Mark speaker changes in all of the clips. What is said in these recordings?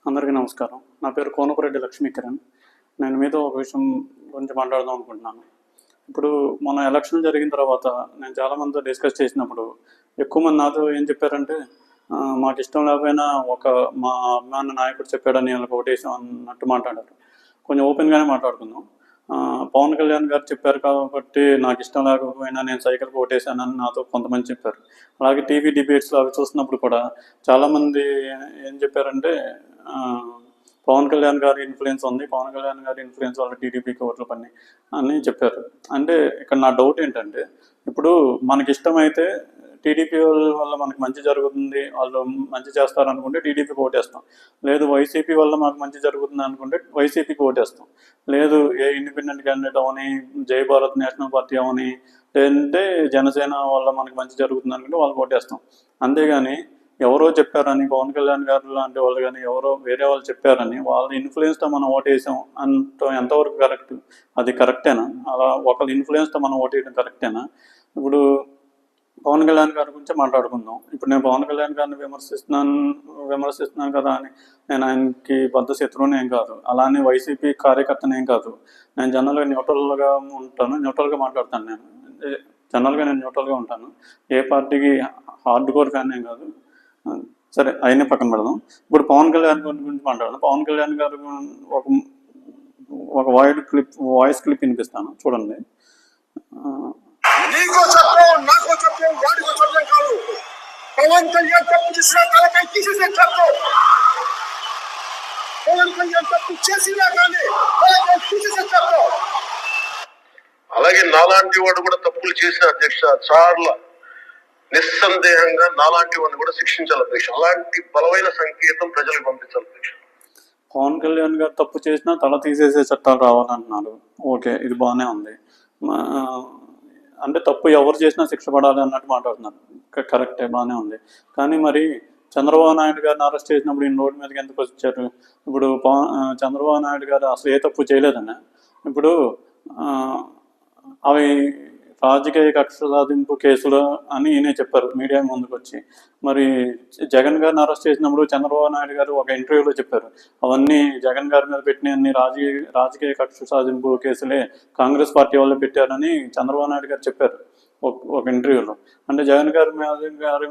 Speaker 1: అందరికీ నమస్కారం. నా పేరు కోనపురెడ్డి లక్ష్మీకిరణ్. నేను మీతో ఒక విషయం గురించి మాట్లాడదాం అనుకుంటున్నాను. ఇప్పుడు మన ఎలక్షన్ జరిగిన తర్వాత నేను చాలామందితో డిస్కస్ చేసినప్పుడు ఎక్కువ మంది నాతో ఏం చెప్పారంటే, మాకు ఇష్టం లేకపోయినా మా అభిమాన నాయకుడు చెప్పాడని వీళ్ళకి ఓటేసాం అన్నట్టు మాట్లాడారు. కొంచెం ఓపెన్గానే మాట్లాడుకుందాం. పవన్ కళ్యాణ్ గారు చెప్పారు కాబట్టి నాకు ఇష్టం లేకపోయినా నేను సైకిల్కి ఓటేసానని నాతో కొంతమంది చెప్పారు. అలాగే టీవీ డిబేట్స్లో అవి చూసినప్పుడు కూడా చాలామంది ఏం చెప్పారంటే, పవన్ కళ్యాణ్ గారి ఇన్ఫ్లుయెన్స్ ఉంది, పవన్ కళ్యాణ్ గారి ఇన్ఫ్లుయెన్స్ వల్ల టీడీపీకి ఓట్లు పని అని చెప్పారు. అంటే ఇక్కడ నా డౌట్ ఏంటంటే, ఇప్పుడు మనకి ఇష్టమైతే టీడీపీ వల్ల మనకు మంచి జరుగుతుంది, వాళ్ళు మంచి చేస్తారు అనుకుంటే టీడీపీకి ఓటేస్తాం. లేదు వైసీపీ వల్ల మాకు మంచి జరుగుతుంది అనుకుంటే వైసీపీకి ఓటేస్తాం. లేదు ఏ ఇండిపెండెంట్ క్యాండిడేట్ అవని, జై భారత్ నేషనల్ పార్టీ అవని, లేదంటే జనసేన వల్ల మనకు మంచి జరుగుతుంది అనుకుంటే వాళ్ళకి ఓటేస్తాం. అంతేగాని ఎవరో చెప్పారని, పవన్ కళ్యాణ్ గారు లాంటి వాళ్ళు కానీ ఎవరో వేరే వాళ్ళు చెప్పారని వాళ్ళ ఇన్ఫ్లుయెన్స్తో మనం ఓటేసాం అంత ఎంతవరకు కరెక్ట్? అది కరెక్టేనా? అలా ఒకళ్ళ ఇన్ఫ్లుయెన్స్తో మనం ఓటేయడం కరెక్టేనా? ఇప్పుడు పవన్ కళ్యాణ్ గారి గురించి మాట్లాడుకుందాం. ఇప్పుడు నేను పవన్ కళ్యాణ్ గారిని విమర్శిస్తున్నాను కదా అని నేను ఆయనకి పెద్ద శత్రువుని ఏం కాదు, అలానే వైసీపీ కార్యకర్తని ఏం కాదు. నేను జనరల్గా న్యూట్రల్గా ఉంటాను, న్యూట్రల్గా మాట్లాడతాను. నేను న్యూట్రల్గా ఉంటాను. ఏ పార్టీకి హార్డ్ కోర్ ఫ్యాన్ ఏం కాదు. సరే, అయినా పక్కన పెడదాం. ఇప్పుడు పవన్ కళ్యాణ్ గురించి మాట్లాడదాం. పవన్ కళ్యాణ్ గారు ఒక వాయిస్ క్లిప్ వినిపిస్తాను, చూడండి.
Speaker 2: నీకో చెప్పం, నాకో చెప్పం, వాడికో చెప్పం కాదు. పవన్ కళ్యాణ్ తప్పు చేసిన తలపై తీసేసే చెప్పు. పవన్ కళ్యాణ్ తప్పు చేసినా కానీ తలపై తీసేసే చెప్పు. అలాగే నాలాంటి వాడు కూడా తప్పులు చేసిన అధ్యక్ష చాలా నిస్సందేహంగా నాలాంటి వాడిని కూడా శిక్షించాలి అధ్యక్ష. అలాంటి బలమైన సంకేతం ప్రజలకు పంపించాలి అధ్యక్ష.
Speaker 1: పవన్ కళ్యాణ్ గారు తప్పు చేసినా తల తీసేసే చట్టాలు రావాలంటున్నారు. ఓకే, ఇది బాగానే ఉంది. అంటే తప్పు ఎవరు చేసినా శిక్ష పడాలి అన్నట్టు మాట్లాడుతున్నారు. కరెక్టే, బాగానే ఉంది. కానీ మరి చంద్రబాబు నాయుడు గారిని అరెస్ట్ చేసినప్పుడు ఈయన రోడ్డు మీదకి ఎందుకు వచ్చారు? ఇప్పుడు చంద్రబాబు నాయుడు గారు అసలు ఏ తప్పు చేయలేదన్న. ఇప్పుడు అవి రాజకీయ కక్ష సాధింపు కేసులు అని ఈయనే చెప్పారు మీడియా ముందుకు వచ్చి. మరి జగన్ గారిని అరెస్ట్ చేసినప్పుడు చంద్రబాబు నాయుడు గారు ఒక ఇంటర్వ్యూలో చెప్పారు, అవన్నీ జగన్ గారి మీద పెట్టిన అన్ని రాజకీయ కక్ష సాధింపు కేసులే, కాంగ్రెస్ పార్టీ వాళ్ళు పెట్టారని చంద్రబాబు నాయుడు గారు చెప్పారు ఒక ఇంటర్వ్యూలో. అంటే జగన్ గారి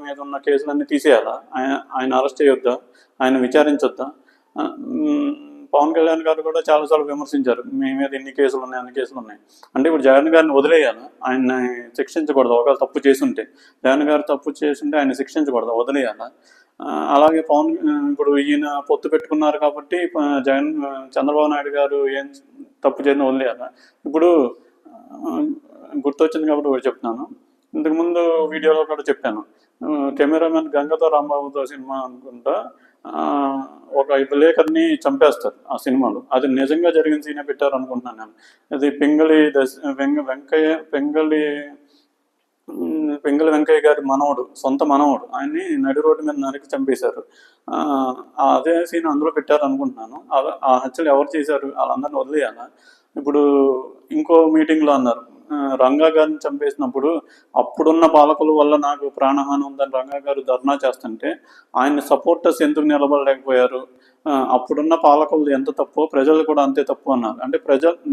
Speaker 1: మీద ఉన్న కేసులన్నీ తీసేయాలా? ఆయన అరెస్ట్ చేయొద్దా? ఆయన విచారించొద్దా? పవన్ కళ్యాణ్ గారు కూడా చాలాసార్లు విమర్శించారు, మీ మీద ఎన్ని కేసులు ఉన్నాయి, అన్ని కేసులు ఉన్నాయి. అంటే ఇప్పుడు జగన్ గారిని వదిలేయాలా? ఆయన్ని శిక్షించకూడదు? ఒకవేళ తప్పు చేసుంటే, జగన్ గారు తప్పు చేసుంటే ఆయన శిక్షించకూడదు, వదిలేయాలా? అలాగే ఇప్పుడు ఈయన పొత్తు పెట్టుకున్నారు కాబట్టి చంద్రబాబు నాయుడు గారు ఏం తప్పు చేసినా వదిలేయాలా? ఇప్పుడు గుర్తొచ్చింది కాబట్టి ఒకటి చెప్తున్నాను. ఇంతకుముందు వీడియోలో కూడా చెప్పాను, కెమెరామెన్ గంగతో రాంబాబుతో సినిమా అనుకుంటా ఒక విలేకరిని చంపేస్తారు ఆ సినిమాలో. అది నిజంగా జరిగిన సీనే పెట్టారు అనుకుంటున్నాను నేను. అది పెంగళి వెంకయ్య గారి సొంత మనవడు, ఆయన్ని నడి రోడ్డు మీద నరికి చంపేశారు. అదే సీన్ అందులో పెట్టారు అనుకుంటున్నాను. ఆ హత్యలు ఎవరు చేశారు? వాళ్ళందరినీ వదిలేయాలా? ఇప్పుడు ఇంకో మీటింగ్లో అన్నారు, రంగా గారిని చంపేసినప్పుడు అప్పుడున్న పాలకుల వల్ల నాకు ప్రాణహాని ఉందని రంగా గారు ధర్నా చేస్తుంటే ఆయన సపోర్టర్స్ ఎందుకు నిలబడలేకపోయారు? అప్పుడున్న పాలకులు ఎంత తప్పు, ప్రజలు కూడా అంతే తప్పు అన్నారు. అంటే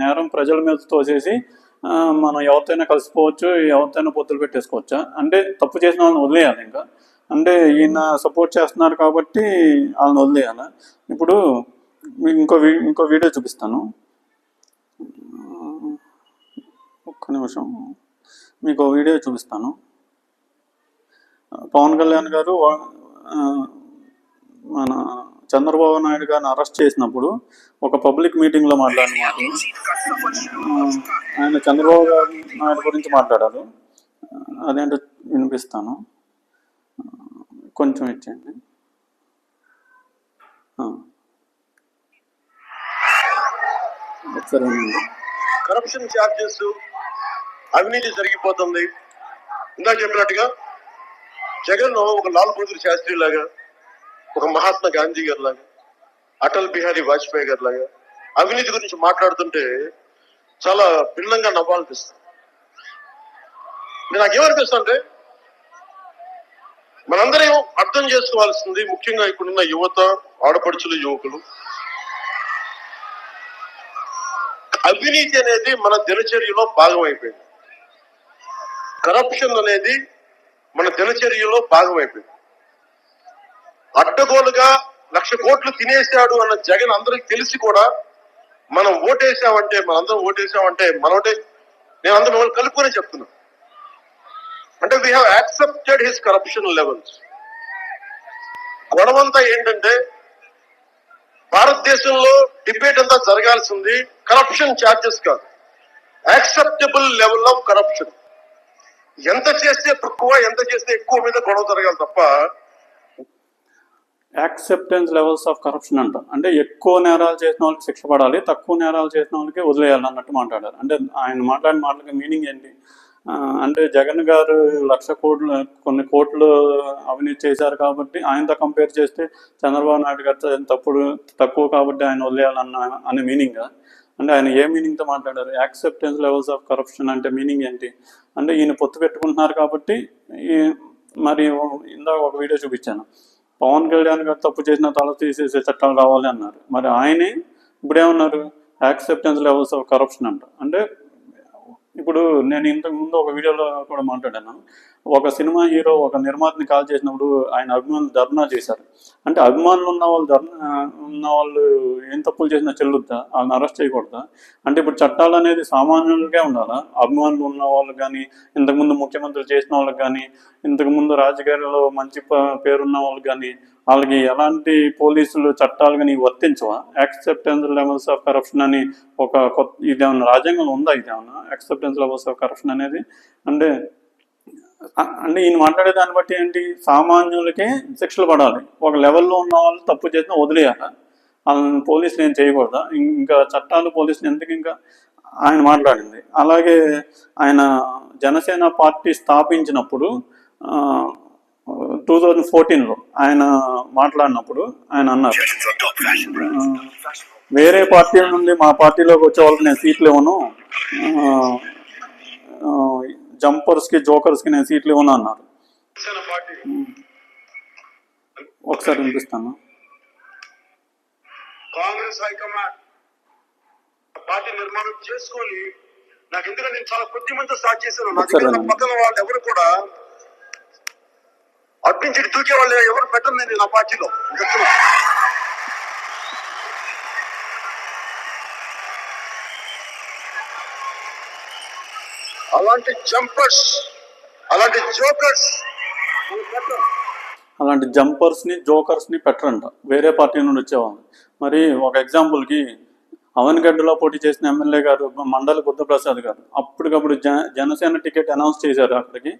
Speaker 1: నేరం ప్రజల మీద తోసేసి మనం ఎవరితోనైనా కలిసిపోవచ్చు, ఎవరితోనైనా పొత్తులు పెట్టేసుకోవచ్చా? అంటే తప్పు చేసిన వాళ్ళని వదిలేయాలి ఇంకా? అంటే ఈయన సపోర్ట్ చేస్తున్నారు కాబట్టి వాళ్ళని వదిలేయాలా? ఇప్పుడు ఇంకో వీడియో చూపిస్తాను, ఒక్క నిమిషం. మీకు వీడియో చూపిస్తాను. పవన్ కళ్యాణ్ గారు మన చంద్రబాబు నాయుడు గారిని అరెస్ట్ చేసినప్పుడు ఒక పబ్లిక్ మీటింగ్లో మాట్లాడిన మాటలు, ఆయన చంద్రబాబు నాయుడు గురించి మాట్లాడారు. అదేంటో వినిపిస్తాను, కొంచెం ఇచ్చేయండి. ఒకసారి
Speaker 2: కరప్షన్ ఛార్జెస్, అవినీతి జరిగిపోతుంది. ఇందాక చెప్పినట్టుగా జగన్ ఒక లాల్ బహదూర్ శాస్త్రి లాగా, ఒక మహాత్మా గాంధీ గారి లాగా, అటల్ బిహారీ వాజ్పేయి గారి లాగా అవినీతి గురించి మాట్లాడుతుంటే చాలా భిన్నంగా నవ్వాలనిపిస్తుంది. నాకేమనిపిస్తుంది అంటే, మనందరం అర్థం చేసుకోవాల్సింది, ముఖ్యంగా ఇక్కడున్న యువత, ఆడపడుచులు, యువకులు, అవినీతి అనేది మన దినచర్యలో భాగం అయిపోయింది. కరప్షన్ అనేది మన దినచర్యలో భాగం అయిపోయింది. అడ్డగోలుగా 1,00,000 కోట్లు తినేశాడు అన్న జగన్ అందరికి తెలిసి కూడా మనం ఓటేసామంటే, మనందరం ఓటేసామంటే మనోటే, నేను అందరూ మిమ్మల్ని కలుపుకొని చెప్తున్నా, అంటే we have accepted his corruption levels. గొడవంతా ఏంటంటే, భారతదేశంలో డిబేట్ అంతా జరగాల్సింది కరప్షన్ ఛార్జెస్ కాదు, యాక్సెప్టబుల్ లెవెల్ ఆఫ్ కరప్షన్. ఎంత చేస్తే తక్కువ, ఎంత చేస్తే ఎక్కువ మీద గొడవ జరగాలి తప్ప.
Speaker 1: యాక్సెప్టెన్స్ లెవెల్స్ ఆఫ్ కరప్షన్ అంట, అంటే ఎక్కువ నేరాలు చేసిన వాళ్ళకి శిక్ష పడాలి, తక్కువ నేరాలు చేసిన వాళ్ళకి వదిలేయాలి అన్నట్టు మాట్లాడారు. అంటే ఆయన మాట్లాడిన మాటలకి మీనింగ్ ఏంటి? అంటే జగన్ గారు 1,00,000 కోట్లు, కొన్ని కోట్లు అవినీతి చేశారు కాబట్టి ఆయనతో కంపేర్ చేస్తే చంద్రబాబు నాయుడు గారు తక్కువ కాబట్టి ఆయన వదిలేయాలన్న అనే మీనింగా? అంటే ఆయన ఏ మీనింగ్తో మాట్లాడారు? యాక్సెప్టెన్స్ లెవెల్స్ ఆఫ్ కరప్షన్ అంటే మీనింగ్ ఏంటి? అంటే ఈయన పొత్తు పెట్టుకుంటున్నారు కాబట్టి. మరి ఇందాక ఒక వీడియో చూపించాను, పవన్ కళ్యాణ్ గారు తప్పు చేసిన తల తీసేసే చట్టాలు రావాలి అన్నారు. మరి ఆయనే ఇప్పుడేమన్నారు? యాక్సెప్టెన్స్ లెవెల్స్ ఆఫ్ కరప్షన్ అంట. అంటే ఇప్పుడు నేను ఇంతకుముందు ఒక వీడియోలో కూడా మాట్లాడాను, ఒక సినిమా హీరో ఒక నిర్మాతని కాల్ చేసినప్పుడు ఆయన అభిమానులు ధర్నా చేశారు. అంటే అభిమానులు ఉన్న వాళ్ళు ఏం తప్పులు చేసినా చెల్లుద్దా? వాళ్ళని అరెస్ట్ చేయకూడదా? అంటే ఇప్పుడు చట్టాలు అనేది సామాన్యులకే ఉండాలా? అభిమానులు ఉన్న వాళ్ళకి కానీ, ఇంతకుముందు ముఖ్యమంత్రులు చేసిన వాళ్ళకి కానీ, ఇంతకుముందు రాజకీయాల్లో మంచి పేరున్న వాళ్ళకి కానీ, వాళ్ళకి ఎలాంటి పోలీసులు చట్టాలు కానీ వర్తించవా? యాక్సెప్టెన్స్ లెవెల్స్ ఆఫ్ కరప్షన్ అని ఒక కొత్త ఇదేమన్నా రాజ్యాంగంలో ఉందా? ఇదేమన్నా యాక్సెప్టెన్స్ లెవెల్స్ ఆఫ్ కరప్షన్ అనేది? అంటే ఈయన మాట్లాడే దాన్ని బట్టి ఏంటి? సామాన్యులకే శిక్షలు పడాలి, ఒక లెవెల్లో ఉన్న వాళ్ళు తప్పు చేసినా వదిలేయాల, వాళ్ళని పోలీసులు ఏం చేయకూడదా? ఇంకా చట్టాలు పోలీసులు ఎందుకు? ఇంకా ఆయన మాట్లాడింది. అలాగే ఆయన జనసేన పార్టీ స్థాపించినప్పుడు 2014లో ఆయన మాట్లాడినప్పుడు ఆయన అన్నారు, వేరే పార్టీల నుండి మా పార్టీలోకి వచ్చే వాళ్ళకి నేను సీట్లు ఇవ్వను, జంపర్స్కి జోకర్స్కి నేను సీట్లు ఇవ్వను అన్నారు. ఒకసారి వినిపిస్తాను.
Speaker 2: కాంగ్రెస్ హైకమాండ్ పార్టీ నిర్మాణం చేసుకొని, నాకు ఎందుకంటే నేను చాలా కొద్ది మంది స్టార్ట్ చేశాను, నా దగ్గర పక్కన వాళ్ళు ఎవరు కూడా అడ్డించి దూకే వాళ్ళు ఎవరు పెట్టను నేను నా పార్టీలో. అలాంటి జంపర్స్, అలాంటి జోకర్స్,
Speaker 1: అలాంటి జంపర్స్ని జోకర్స్ని పెట్టరంట, వేరే పార్టీ నుండి వచ్చేవాళ్ళు. మరి ఒక ఎగ్జాంపుల్కి అవన్గడ్డలో పోటీ చేసిన ఎమ్మెల్యే గారు మండలి బుద్ధప్రసాద్ గారు అప్పటికప్పుడు జనసేన టికెట్ అనౌన్స్ చేశారు అక్కడికి.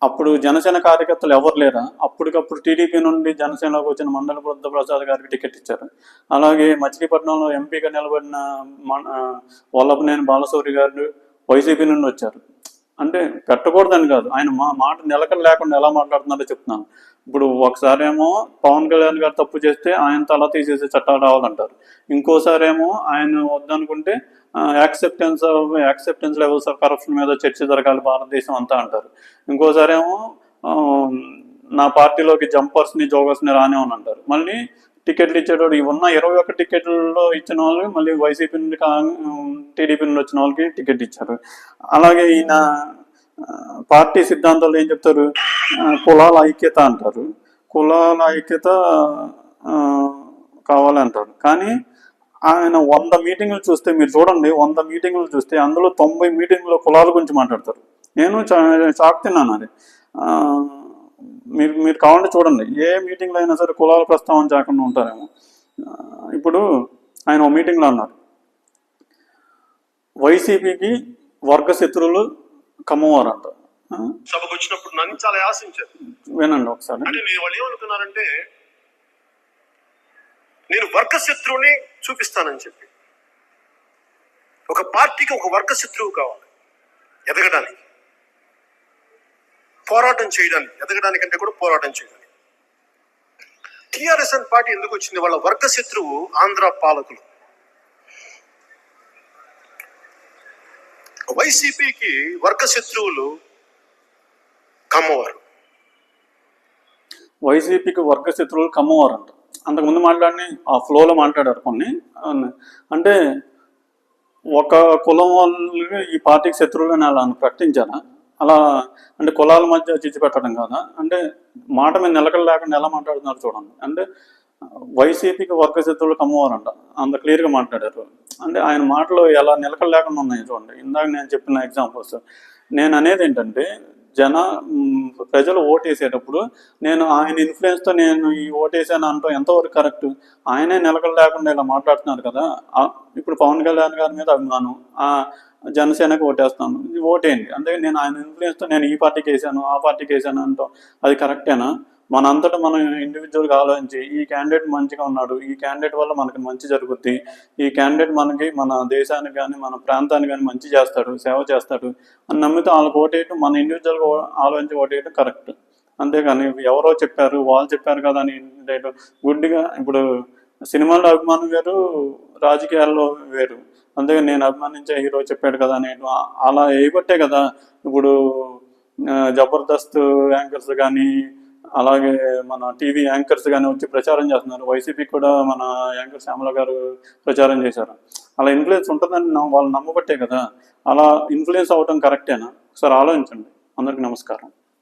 Speaker 1: అప్పుడు జనసేన కార్యకర్తలు ఎవరు లేరా? అప్పటికప్పుడు టీడీపీ నుండి జనసేనలోకి వచ్చిన మండలి బుద్ధప్రసాద్ గారికి టికెట్ ఇచ్చారు. అలాగే మచిలీపట్నంలో ఎంపీగా నిలబడిన వల్లభనేని బాలశౌరి గారు వైసీపీ నుండి వచ్చారు. అంటే పెట్టకూడదని కాదు, ఆయన మాట నిలకడ లేకుండా ఎలా మాట్లాడుతున్నారో చెప్తున్నాను. ఇప్పుడు ఒకసారేమో పవన్ కళ్యాణ్ గారు తప్పు చేస్తే ఆయన తల తీసేసే చట్టాలు రావాలంటారు, ఇంకోసారేమో ఆయన వద్దనుకుంటే యాక్సెప్టెన్స్ లెవెల్స్ ఆఫ్ కరప్షన్ మీద చర్చ జరగాలి భారతదేశం అంతా అంటారు, ఇంకోసారేమో నా పార్టీలోకి జంపర్స్ని జోకర్స్ని రానివ్వని అంటారు. మళ్ళీ టికెట్లు ఇచ్చేటోడు ఉన్న 21 టికెట్లలో ఇచ్చిన వాళ్ళు మళ్ళీ వైసీపీ నుండి టీడీపీ నుండి వచ్చిన వాళ్ళకి టికెట్ ఇచ్చారు. అలాగే ఈయన పార్టీ సిద్ధాంతాలు ఏం చెప్తారు? కులాల ఐక్యత అంటారు, కులాల ఐక్యత కావాలంటారు. కానీ ఆయన 100 మీటింగులు చూస్తే, మీరు చూడండి, 100 మీటింగులు చూస్తే అందులో 90 మీటింగులో కులాల గురించి మాట్లాడతారు. నేను షాక్ తిన్నాను. అది మీరు కావాలంటే చూడండి, ఏ మీటింగ్లో అయినా సరే కులాల ప్రస్తావన చేయకుండా ఉంటారేమో. ఇప్పుడు ఆయన ఒక మీటింగ్లో అన్నారు, వైసీపీకి వర్గ శత్రువులు కమ్మవారు అంట.
Speaker 2: సభకు వచ్చినప్పుడు నన్ను చాలా ఆశించారు.
Speaker 1: వినండి ఒకసారి.
Speaker 2: అంటే వాళ్ళు ఏమనుకున్నారంటే నేను వర్గ శత్రువుని చూపిస్తానని చెప్పి. ఒక పార్టీకి ఒక వర్గ శత్రువు కావాలి ఎదగడానికి, పోరాటం చేయడానికి, ఎదగడానికంటే కూడా పోరాటం చేయడానికి. టిఆర్ఎస్ అని పార్టీ ఎందుకు వచ్చింది? వాళ్ళ వర్గ శత్రువు ఆంధ్ర పాలకులు. వైసీపీకి వర్గ శత్రువులు కమ్మవారు.
Speaker 1: వైసీపీకి వర్గ శత్రువులు కమ్మవారంట. అంతకుముందు మాట్లాడి ఆ ఫ్లోలో మాట్లాడారు కొన్ని. అంటే ఒక కులం వాళ్ళు ఈ పార్టీకి శత్రువులని అలా ప్రకటించారా? అలా అంటే కులాల మధ్య చిచ్చు పెట్టడం కాదా? అంటే మాట మీద నిలకడ లేకుండా ఎలా మాట్లాడుతున్నారు చూడండి. అంటే వైసీపీకి వర్గ శత్రువులు కమ్మవారంట, అంత క్లియర్గా మాట్లాడారు. అంటే ఆయన మాటలు ఎలా నిలకడ లేకుండా ఉన్నాయి చూడండి. ఇందాక నేను చెప్పిన ఎగ్జాంపుల్స్. నేను అనేది ఏంటంటే ప్రజలు ఓటేసేటప్పుడు నేను ఆయన ఇన్ఫ్లుయెన్స్తో నేను ఈ ఓటేసాను అంటాం ఎంతవరకు కరెక్ట్? ఆయనే నిలకడ లేకుండా ఇలా మాట్లాడుతున్నారు కదా. ఇప్పుడు పవన్ కళ్యాణ్ గారి మీద అభిమానం, జనసేనకు ఓటేస్తాను, ఇది ఓటేయండి. అందుకే నేను ఆయన ఇన్ఫ్లుయెన్స్తో నేను ఈ పార్టీకి వేసాను ఆ పార్టీకి వేసాను అంటాం అది కరెక్టేనా? మనంతటా మనం ఇండివిజువల్గా ఆలోచించి ఈ క్యాండిడేట్ మంచిగా ఉన్నాడు, ఈ క్యాండిడేట్ వల్ల మనకి మంచి జరుగుద్ది, ఈ క్యాండిడేట్ మనకి మన దేశానికి కానీ మన ప్రాంతానికి కానీ మంచి చేస్తాడు, సేవ చేస్తాడు అని నమ్మితే వాళ్ళకి ఓటేయటం, మన ఇండివిజువల్గా ఆలోచించి ఓటేయటం కరెక్ట్. అంతేగాని ఎవరో చెప్పారు వాళ్ళు చెప్పారు కదా అని గుడ్డిగా. ఇప్పుడు సినిమాలో అభిమానం వేరు, రాజకీయాల్లో వేరు. అంతేగాని నేను అభిమానించే హీరో చెప్పాడు కదా అని అలా వేయబట్టే కదా ఇప్పుడు జబర్దస్త్ యాంకర్స్ కానీ అలాగే మన టీవీ యాంకర్స్ కానీ వచ్చి ప్రచారం చేస్తున్నారు. వైసీపీ కూడా మన యాంకర్ శ్యామల గారు ప్రచారం చేశారు. అలా ఇన్ఫ్లుయెన్స్ ఉంటుందని వాళ్ళు నమ్మబట్టే కదా. అలా ఇన్ఫ్లుయెన్స్ అవ్వడం కరెక్టేనా? ఒకసారి ఆలోచించండి. అందరికీ నమస్కారం.